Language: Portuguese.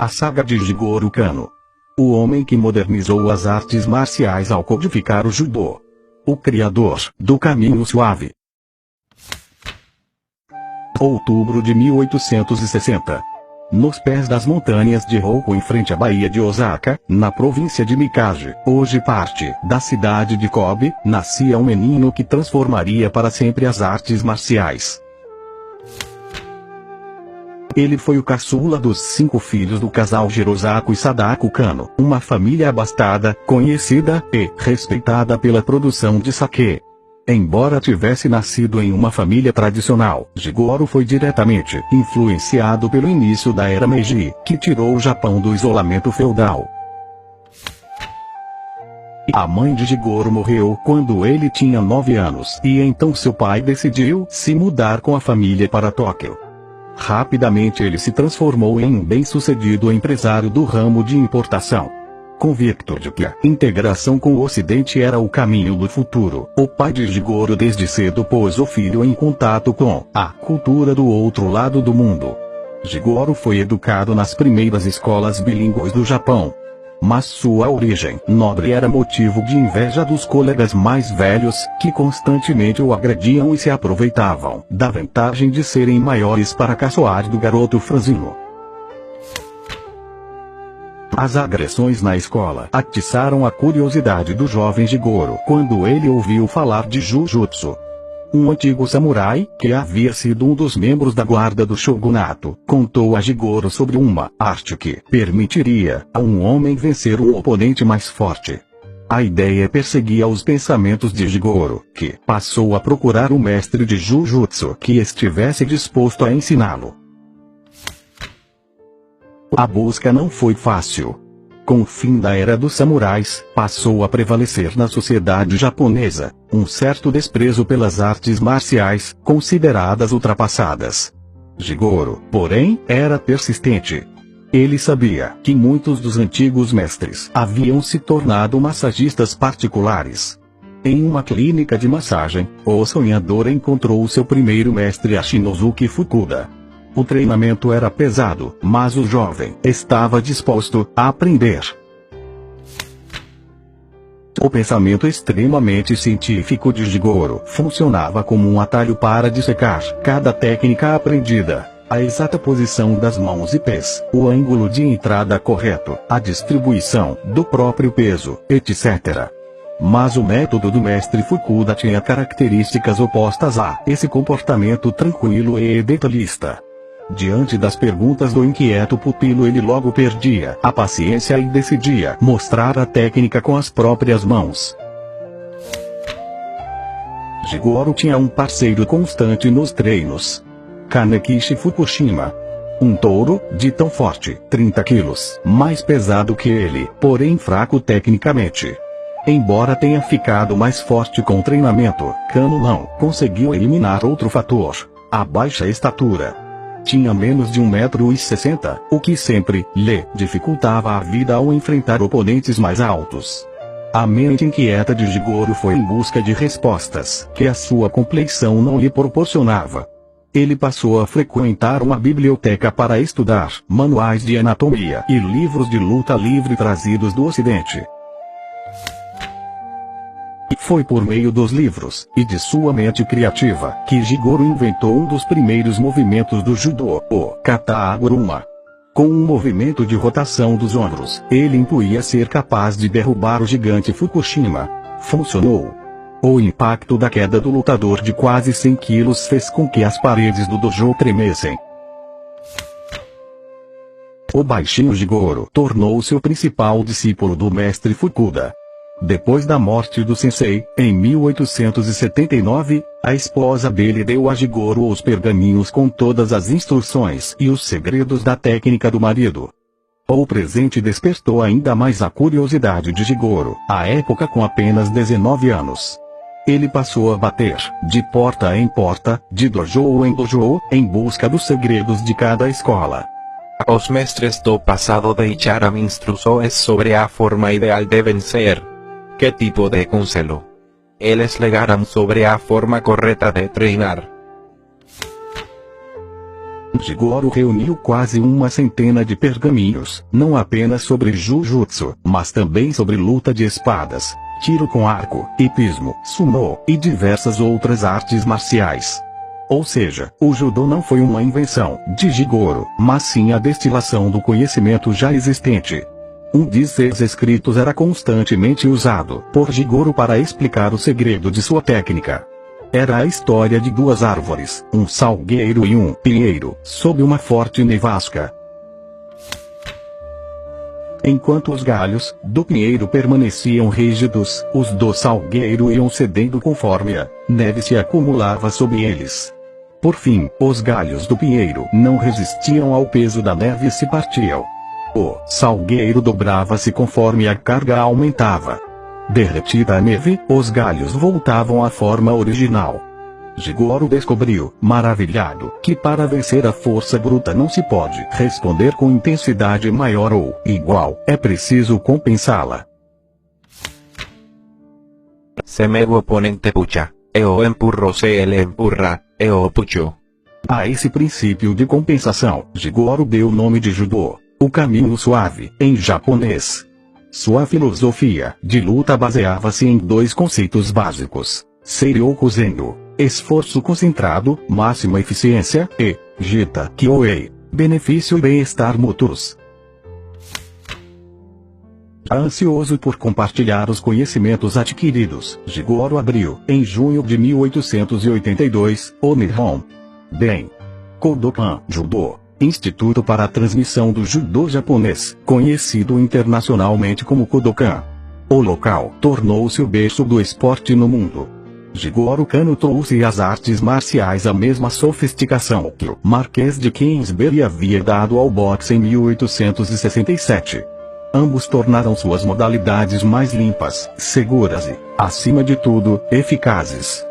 A saga de Jigoro Kano. O homem que modernizou as artes marciais ao codificar o judô. O criador do Caminho Suave. Outubro de 1860. Nos pés das montanhas de Hoku em frente à Baía de Osaka, na província de Mikaji, hoje parte da cidade de Kobe, nascia um menino que transformaria para sempre as artes marciais. Ele foi o caçula dos 5 filhos do casal Hirosako e Sadako Kano, uma família abastada, conhecida e respeitada pela produção de sake. Embora tivesse nascido em uma família tradicional, Jigoro foi diretamente influenciado pelo início da era Meiji, que tirou o Japão do isolamento feudal. A mãe de Jigoro morreu quando ele tinha 9 anos, e então seu pai decidiu se mudar com a família para Tóquio. Rapidamente ele se transformou em um bem-sucedido empresário do ramo de importação. Convicto de que a integração com o Ocidente era o caminho do futuro, o pai de Jigoro desde cedo pôs o filho em contato com a cultura do outro lado do mundo. Jigoro foi educado nas primeiras escolas bilíngues do Japão. Mas sua origem nobre era motivo de inveja dos colegas mais velhos, que constantemente o agrediam e se aproveitavam da vantagem de serem maiores para caçoar do garoto franzino. As agressões na escola atiçaram a curiosidade do jovem Jigoro quando ele ouviu falar de Jujutsu. Um antigo samurai, que havia sido um dos membros da guarda do shogunato, contou a Jigoro sobre uma arte que permitiria a um homem vencer um oponente mais forte. A ideia perseguia os pensamentos de Jigoro, que passou a procurar um mestre de Jujutsu que estivesse disposto a ensiná-lo. A busca não foi fácil. Com o fim da era dos samurais, passou a prevalecer na sociedade japonesa um certo desprezo pelas artes marciais, consideradas ultrapassadas. Jigoro, porém, era persistente. Ele sabia que muitos dos antigos mestres haviam se tornado massagistas particulares. Em uma clínica de massagem, o sonhador encontrou seu primeiro mestre Ashinosuke Fukuda. O treinamento era pesado, mas o jovem estava disposto a aprender. O pensamento extremamente científico de Jigoro funcionava como um atalho para dissecar cada técnica aprendida. A exata posição das mãos e pés, o ângulo de entrada correto, a distribuição do próprio peso, etc. Mas o método do mestre Fukuda tinha características opostas a esse comportamento tranquilo e detalhista. Diante das perguntas do inquieto pupilo, ele logo perdia a paciência e decidia mostrar a técnica com as próprias mãos. Jigoro tinha um parceiro constante nos treinos. Kanekishi Fukushima. Um touro, de tão forte, 30 quilos, mais pesado que ele, porém fraco tecnicamente. Embora tenha ficado mais forte com o treinamento, Kano não conseguiu eliminar outro fator: a baixa estatura. Tinha menos de 1,60 m, o que sempre lhe dificultava a vida ao enfrentar oponentes mais altos. A mente inquieta de Jigoro foi em busca de respostas que a sua complexão não lhe proporcionava. Ele passou a frequentar uma biblioteca para estudar manuais de anatomia e livros de luta livre trazidos do Ocidente. Foi por meio dos livros e de sua mente criativa que Jigoro inventou um dos primeiros movimentos do judô, o kata aguruma. Com um movimento de rotação dos ombros, ele intuía ser capaz de derrubar o gigante Fukushima. Funcionou. O impacto da queda do lutador de quase 100 quilos fez com que as paredes do dojo tremessem. O baixinho Jigoro tornou-se o principal discípulo do mestre Fukuda. Depois da morte do sensei, em 1879, a esposa dele deu a Jigoro os pergaminhos com todas as instruções e os segredos da técnica do marido. O presente despertou ainda mais a curiosidade de Jigoro, à época com apenas 19 anos. Ele passou a bater, de porta em porta, de dojo em dojo, em busca dos segredos de cada escola. Os mestres do passado deixaram instruções sobre a forma ideal de vencer. ¿Qué tipo de conselho? Eles legaram sobre a forma correta de treinar. Jigoro reuniu quase uma centena de pergaminhos, não apenas sobre Jujutsu, mas também sobre luta de espadas, tiro com arco, hipismo, sumo, e diversas outras artes marciais. Ou seja, o judô não foi uma invenção de Jigoro, mas sim a destilação do conhecimento já existente. Um de seus escritos era constantemente usado por Jigoro para explicar o segredo de sua técnica. Era a história de duas árvores, um salgueiro e um pinheiro, sob uma forte nevasca. Enquanto os galhos do pinheiro permaneciam rígidos, os do salgueiro iam cedendo conforme a neve se acumulava sob eles. Por fim, os galhos do pinheiro não resistiam ao peso da neve e se partiam. O salgueiro dobrava-se conforme a carga aumentava. Derretida a neve, os galhos voltavam à forma original. Jigoro descobriu, maravilhado, que para vencer a força bruta não se pode responder com intensidade maior ou igual, é preciso compensá-la. Se meu oponente puxa, eu empurro, se ele empurra, eu puxo. A esse princípio de compensação, Jigoro deu o nome de Judô, o caminho suave, em japonês. Sua filosofia de luta baseava-se em dois conceitos básicos: Seiryoku Zendo, esforço concentrado, máxima eficiência, e Jita Kyoei, benefício e bem-estar mútuos. Ansioso por compartilhar os conhecimentos adquiridos, Jigoro abriu, em junho de 1882, o Nihon Den Kodokan Judô, Instituto para a Transmissão do Judô Japonês, conhecido internacionalmente como Kodokan. O local tornou-se o berço do esporte no mundo. Jigoro Kano trouxe às artes marciais a mesma sofisticação que o Marquês de Queensberry havia dado ao boxe em 1867. Ambos tornaram suas modalidades mais limpas, seguras e, acima de tudo, eficazes.